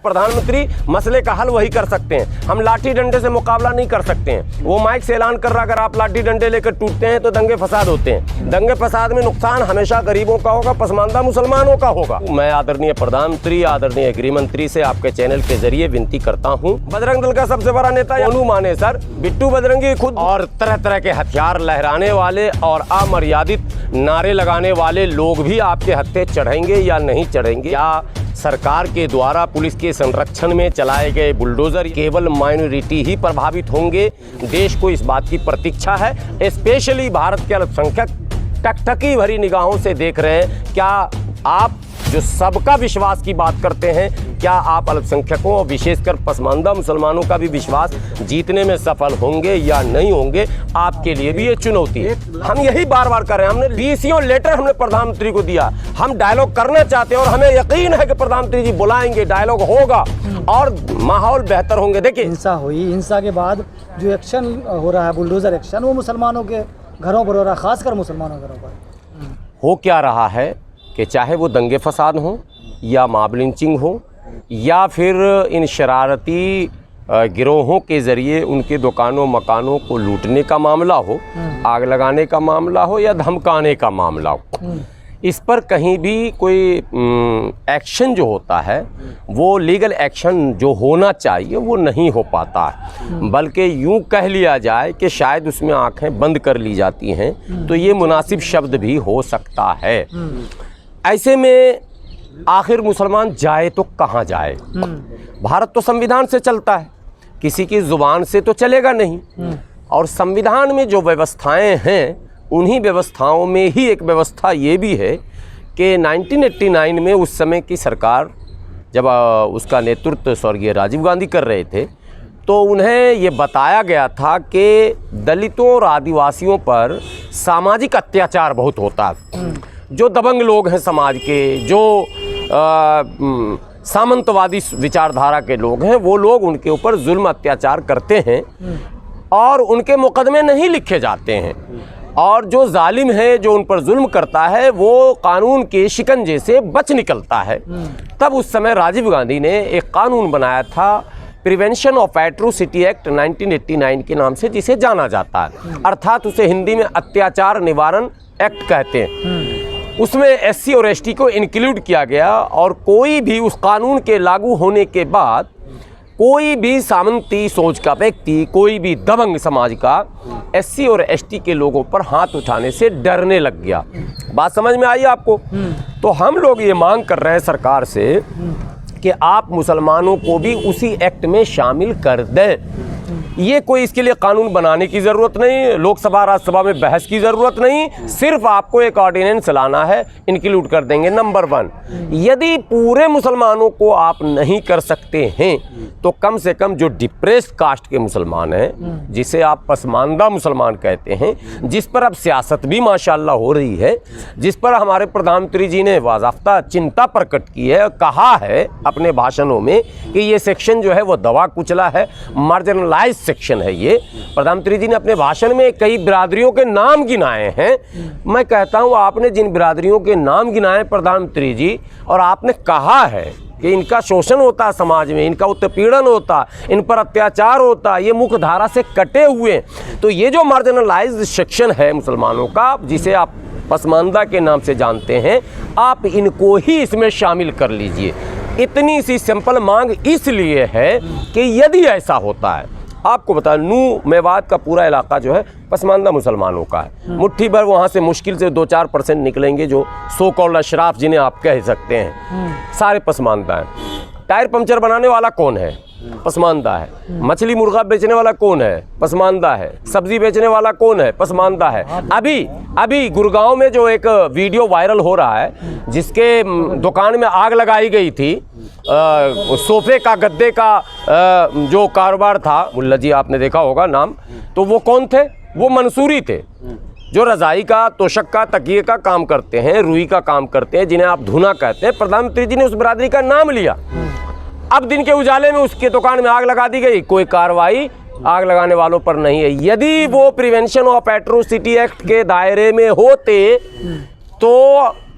प्रधानमंत्री मसले का हल वही कर सकते हैं, हम लाठी डंडे से मुकाबला नहीं कर सकते हैं। वो माइक से ऐलान कर रहा अगर आप लाठी डंडे लेकर टूटते हैं तो दंगे फसाद होते हैं। दंगे फसाद में नुकसान हमेशा गरीबों का होगा, पसमानदा मुसलमानों का होगा। मैं आदरणीय प्रधानमंत्री, आदरणीय गृह मंत्री से आपके चैनल के जरिए विनती करता हूँ, बजरंग दल का सबसे बड़ा नेता ओनू माने सर, बिट्टू बजरंगी खुद और तरह तरह के हथियार लहराने वाले और अमर्यादित नारे लगाने वाले लोग भी आपके हत्थे चढ़ेंगे या नहीं चढ़ेंगे? या सरकार के द्वारा पुलिस के संरक्षण में चलाए गए बुलडोजर केवल माइनॉरिटी ही प्रभावित होंगे? देश को इस बात की प्रतीक्षा है, स्पेशली भारत के अल्पसंख्यक टकटकी भरी निगाहों से देख रहे हैं। क्या आप जो सबका विश्वास की बात करते हैं, क्या आप अल्पसंख्यकों और विशेषकर पसमानदा मुसलमानों का भी विश्वास जीतने में सफल होंगे या नहीं होंगे? आपके लिए भी ये चुनौती है। हम यही बार बार कर रहे हैं, हमने 20 लेटर हमने प्रधानमंत्री को दिया, हम डायलॉग करना चाहते हैं और हमें यकीन है कि प्रधानमंत्री जी बुलाएंगे, डायलॉग होगा और माहौल बेहतर होंगे। देखिए हिंसा हुई, हिंसा के बाद जो एक्शन हो रहा है बुलडोजर एक्शन, वो मुसलमानों के घरों पर हो रहा है, खासकर मुसलमानों के घरों पर। हो क्या रहा है कि चाहे वो दंगे फसाद हों या मॉब लिंचिंग हो या फिर इन शरारती गिरोहों के ज़रिए उनके दुकानों मकानों को लूटने का मामला हो, आग लगाने का मामला हो या धमकाने का मामला हो, इस पर कहीं भी कोई एक्शन जो होता है वो लीगल एक्शन जो होना चाहिए वो नहीं हो पाता है, बल्कि यूं कह लिया जाए कि शायद उसमें आंखें बंद कर ली जाती हैं, तो ये मुनासिब शब्द भी हो सकता है। ऐसे में आखिर मुसलमान जाए तो कहाँ जाए? भारत तो संविधान से चलता है, किसी की ज़ुबान से तो चलेगा नहीं। और संविधान में जो व्यवस्थाएं हैं उन्हीं व्यवस्थाओं में ही एक व्यवस्था ये भी है कि 1989 में उस समय की सरकार जब उसका नेतृत्व स्वर्गीय राजीव गांधी कर रहे थे तो उन्हें ये बताया गया था कि दलितों और आदिवासियों पर सामाजिक अत्याचार बहुत होता है। जो दबंग लोग हैं समाज के, जो सामंतवादी विचारधारा के लोग हैं, वो लोग उनके ऊपर जुल्म अत्याचार करते हैं और उनके मुकदमे नहीं लिखे जाते हैं, और जो जालिम है जो उन पर जुल्म करता है वो कानून के शिकंजे से बच निकलता है। तब उस समय राजीव गांधी ने एक कानून बनाया था, प्रिवेंशन ऑफ एट्रोसिटी एक्ट 1989 के नाम से जिसे जाना जाता है, अर्थात उसे हिंदी में अत्याचार निवारण एक्ट कहते हैं। उसमें SC और ST को इंक्लूड किया गया और कोई भी उस कानून के लागू होने के बाद कोई भी सामंती सोच का व्यक्ति, कोई भी दबंग समाज का SC और ST के लोगों पर हाथ उठाने से डरने लग गया। बात समझ में आई आपको? तो हम लोग ये मांग कर रहे हैं सरकार से कि आप मुसलमानों को भी उसी एक्ट में शामिल कर दें। ये कोई इसके लिए कानून बनाने की ज़रूरत नहीं, लोकसभा राज्यसभा में बहस की ज़रूरत नहीं, सिर्फ आपको एक ऑर्डिनेंस लाना है, इंक्लूड कर देंगे। नंबर 1, यदि पूरे मुसलमानों को आप नहीं कर सकते हैं तो कम से कम जो डिप्रेस्ड कास्ट के मुसलमान हैं, जिसे आप पसमानदा मुसलमान कहते हैं, जिस पर अब सियासत भी माशाल्लाह हो रही है, जिस पर हमारे प्रधानमंत्री जी ने वाज़ाफ्ता चिंता प्रकट की है, कहा है अपने भाषणों में कि ये सेक्शन जो है वो दबा कुचला है, मार्जिनलाइज सेक्शन है। ये प्रधानमंत्री जी ने अपने भाषण में कई बिरादरियों के नाम गिनाए हैं। मैं कहता हूँ आपने जिन बिरादरियों के नाम गिनाए प्रधानमंत्री जी, और आपने कहा है कि इनका शोषण होता है समाज में, इनका उत्पीड़न होता, इन पर अत्याचार होता, ये मुख्य धारा से कटे हुए, तो ये जो मार्जिनलाइज्ड सेक्शन है मुसलमानों का, जिसे आप पसमानदा के नाम से जानते हैं, आप इनको ही इसमें शामिल कर लीजिए। इतनी सी सिंपल मांग इसलिए है कि यदि ऐसा होता है, आपको बता नूह मेवात का पूरा इलाका जो है पसमानदा मुसलमानों का है, मुट्ठी भर वहाँ से मुश्किल से 2-4% निकलेंगे जो सो कॉल्ड अशराफ जिन्हें आप कह सकते हैं, सारे पसमानदा हैं। टायर पंचर बनाने वाला कौन है? पसमानदा है। मछली मुर्गा बेचने वाला कौन है? पसमानदा है। सब्जी बेचने वाला कौन है? पसमानदा है। अभी गुड़गांव में जो एक वीडियो वायरल हो रहा है जिसके दुकान में आग लगाई गई थी, सोफे का गद्दे का जो कारोबार था, मुल्ला जी आपने देखा होगा नाम, तो वो कौन थे? वो मंसूरी थे, जो रज़ाई का, तोशक का, तकिए का काम करते हैं, रुई का काम करते हैं, जिन्हें आप धुना कहते हैं। प्रधानमंत्री जी ने उस बिरादरी का नाम लिया। अब दिन के उजाले में उसके दुकान में आग लगा दी गई, कोई कार्रवाई आग लगाने वालों पर नहीं है। यदि वो प्रिवेंशन ऑफ एट्रोसिटी एक्ट के दायरे में होते तो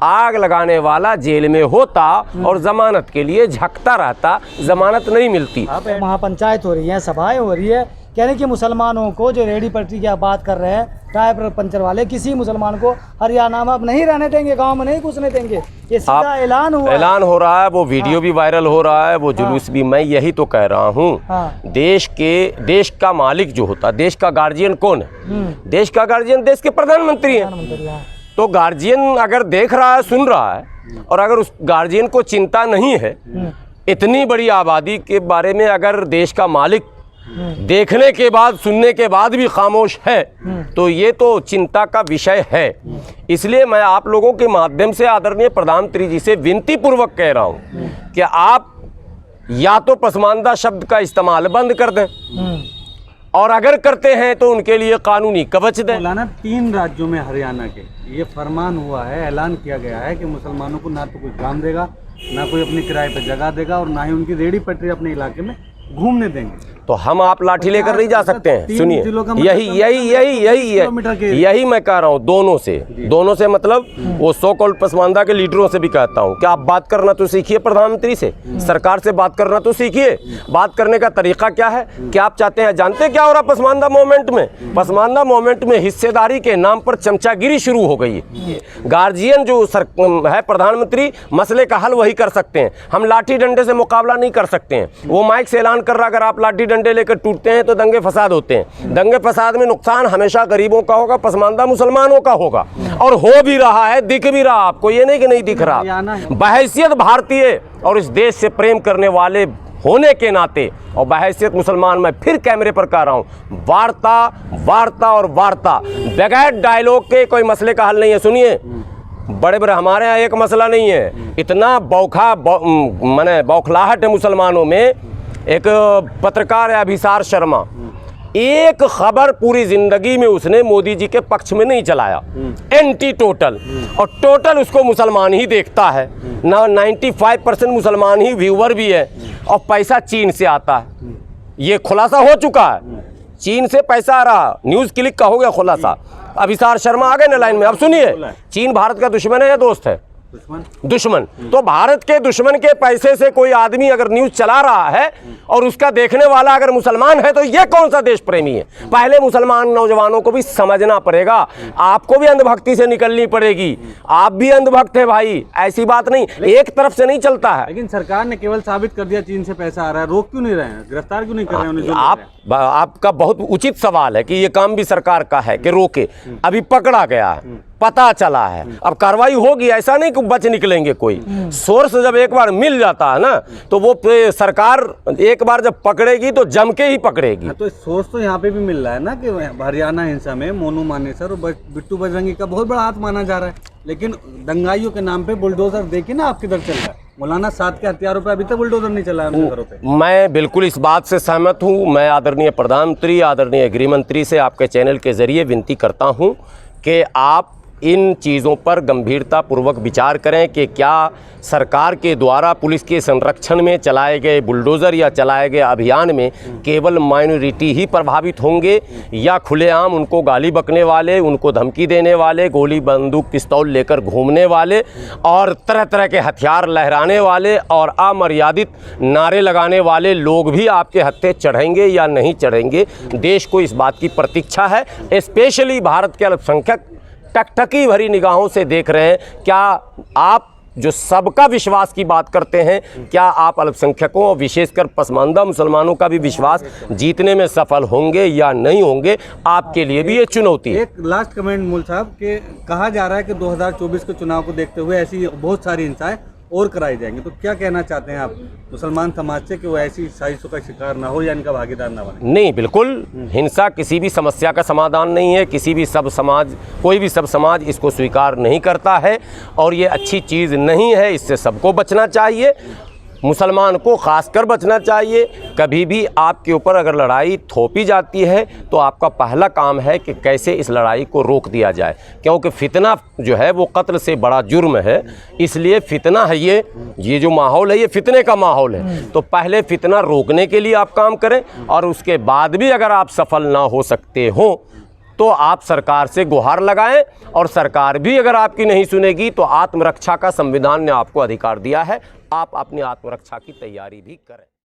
आग लगाने वाला जेल में होता और जमानत के लिए झकता रहता, जमानत नहीं मिलती। महापंचायत हो रही है, सभाएं हो रही है, कहने कि मुसलमानों को जो रेडी पटरी की आप बात कर रहे हैं, टायर पंचर वाले, किसी मुसलमान को हरियाणा में अब नहीं रहने देंगे, गांव में नहीं घुसने देंगे, ये सीधा ऐलान हुआ, ऐलान हो रहा है। वो वीडियो भी वायरल हो रहा है, वो जुलूस भी। मैं यही तो कह रहा हूँ, देश का मालिक जो होता, देश का गार्जियन कौन है? देश का गार्जियन देश के प्रधानमंत्री हैं। तो गार्जियन अगर देख रहा है, सुन रहा है, और अगर उस गार्जियन को चिंता नहीं है, इतनी बड़ी आबादी के बारे में अगर देश का मालिक देखने के बाद, सुनने के बाद भी खामोश है, तो ये तो चिंता का विषय है। इसलिए मैं आप लोगों के माध्यम से आदरणीय प्रधानमंत्री जी से विनती पूर्वक कह रहा हूँ कि आप या तो पसमानदा शब्द का इस्तेमाल बंद कर दें, और अगर करते हैं तो उनके लिए कानूनी कवच दें। मौलाना, 3 राज्यों में हरियाणा के ये फरमान हुआ है, ऐलान किया गया है कि मुसलमानों को ना तो कोई काम देगा, ना कोई अपने किराए पर जगह देगा, और ना ही उनकी रेडी पटरी अपने इलाके में घूमने देंगे। तो हम आप लाठी लेकर नहीं जा सकते हैं। सुनिए, यही मैं कह रहा हूँ, दोनों से मतलब वो सो कॉल्ड पसमानदा के लीडरों से भी कहता हूँ कि आप बात करना तो सीखिए, प्रधानमंत्री से, सरकार से बात करना तो सीखिए। बात करने का तरीका क्या है, क्या आप चाहते हैं? जानते क्या हो रहा पसमानदा मूवमेंट में? पसमानदा मूवमेंट में हिस्सेदारी के नाम पर चमचागिरी शुरू हो गई है। गार्जियन जो है प्रधानमंत्री, मसले का हल वही कर सकते हैं, हम लाठी डंडे से मुकाबला नहीं कर सकते हैं। वो माइक से ऐलान कर रहा, अगर आप लाठी डंडे लेकर टूटते हैं तो दंगे फसाद होते हैं। दंगे फसाद में नुकसान हमेशा गरीबों का होगा, पसमानदा मुसलमानों का होगा, और हो भी रहा है, दिख भी रहा। आपको ये नहीं कि नहीं दिख रहा। बहैसियत भारतीय और इस देश से प्रेम करने वाले होने के नाते, और बहैसियत मुसलमान, मैं फिर कैमरे पर कह रहा हूँ, वार्ता और वार्ता, बगैर डायलॉग के कोई मसले का हल नहीं है। सुनिए, बड़े हमारे यहाँ एक मसला नहीं है, इतना बौखलाहट है मुसलमानों में। एक पत्रकार है अभिसार शर्मा, एक खबर पूरी जिंदगी में उसने मोदी जी के पक्ष में नहीं चलाया, एंटी टोटल, और टोटल उसको मुसलमान ही देखता है ना, 95% मुसलमान ही व्यूअर भी है, और पैसा चीन से आता है। ये खुलासा हो चुका है, चीन से पैसा आ रहा, न्यूज़ क्लिक का हो गया खुलासा। अभिसार शर्मा आ गए ना लाइन में। अब सुनिए, चीन भारत का दुश्मन है या दोस्त है? दुश्मन। तो भारत के दुश्मन के पैसे से कोई आदमी अगर न्यूज चला रहा है और उसका देखने वाला अगर मुसलमान है, तो ये कौन सा देश प्रेमी है? पहले मुसलमान नौजवानों को भी समझना पड़ेगा, आपको भी अंधभक्ति से निकलनी पड़ेगी। आप भी अंधभक्त है भाई, ऐसी बात नहीं, एक तरफ से नहीं चलता है। लेकिन सरकार ने केवल साबित कर दिया चीन से पैसा आ रहा है, रोक क्यों नहीं रहे हैं, गिरफ्तार क्यों नहीं कर रहे हैं? आपका बहुत उचित सवाल है कि ये काम भी सरकार का है कि रोके। अभी पकड़ा गया है, पता चला है, अब कार्रवाई होगी, ऐसा नहीं कि बच निकलेंगे कोई। सोर्स जब एक बार मिल जाता है ना, तो वो सरकार एक बार जब पकड़ेगी तो जम के ही पकड़ेगी। तो सोर्स तो यहाँ पे भी मिल रहा है ना कि हरियाणा हिंसा में मोनू मानेसर और बिट्टू बजरंगी का बहुत बड़ा हाथ माना जा रहा है, लेकिन दंगाइयों के नाम पे बुलडोजर देखिए ना आप किधर चल रहा है। मौलाना, 7 के हथियारों पे अभी तक बुलडोजर नहीं चला है उनके घरों पे। मैं बिल्कुल इस बात से सहमत हूँ। मैं आदरणीय प्रधानमंत्री, आदरणीय गृह मंत्री से आपके चैनल के जरिए विनती करता हूँ कि आप इन चीज़ों पर गंभीरता पूर्वक विचार करें कि क्या सरकार के द्वारा पुलिस के संरक्षण में चलाए गए बुलडोज़र या चलाए गए अभियान में केवल माइनॉरिटी ही प्रभावित होंगे, या खुलेआम उनको गाली बकने वाले, उनको धमकी देने वाले, गोली बंदूक पिस्तौल लेकर घूमने वाले और तरह तरह के हथियार लहराने वाले और अमर्यादित नारे लगाने वाले लोग भी आपके हत्थे चढ़ेंगे या नहीं चढ़ेंगे? देश को इस बात की प्रतीक्षा है। स्पेशली भारत के अल्पसंख्यक टकटकी भरी निगाहों से देख रहे हैं। क्या आप जो सबका विश्वास की बात करते हैं, क्या आप अल्पसंख्यकों और विशेषकर पसमानदा मुसलमानों का भी विश्वास जीतने में सफल होंगे या नहीं होंगे? आपके लिए भी ये चुनौती है। एक लास्ट कमेंट मूल साहब के कहा जा रहा है कि 2024 के चुनाव को देखते हुए ऐसी बहुत सारी हिंसाएं और कराई जाएंगी, तो क्या कहना चाहते हैं आप मुसलमान समाज से कि वो ऐसी साजिशों का शिकार ना हो या इनका भागीदार ना बने? नहीं, बिल्कुल, हिंसा किसी भी समस्या का समाधान नहीं है। कोई भी सब समाज इसको स्वीकार नहीं करता है और ये अच्छी चीज़ नहीं है। इससे सबको बचना चाहिए, मुसलमान को खासकर बचना चाहिए। कभी भी आपके ऊपर अगर लड़ाई थोपी जाती है तो आपका पहला काम है कि कैसे इस लड़ाई को रोक दिया जाए, क्योंकि फितना जो है वो कत्ल से बड़ा जुर्म है। इसलिए फितना है, ये जो माहौल है ये फितने का माहौल है। तो पहले फितना रोकने के लिए आप काम करें, और उसके बाद भी अगर आप सफल ना हो सकते हो तो आप सरकार से गुहार लगाएं, और सरकार भी अगर आपकी नहीं सुनेगी तो आत्मरक्षा का संविधान ने आपको अधिकार दिया है, आप अपनी आत्मरक्षा की तैयारी भी करें।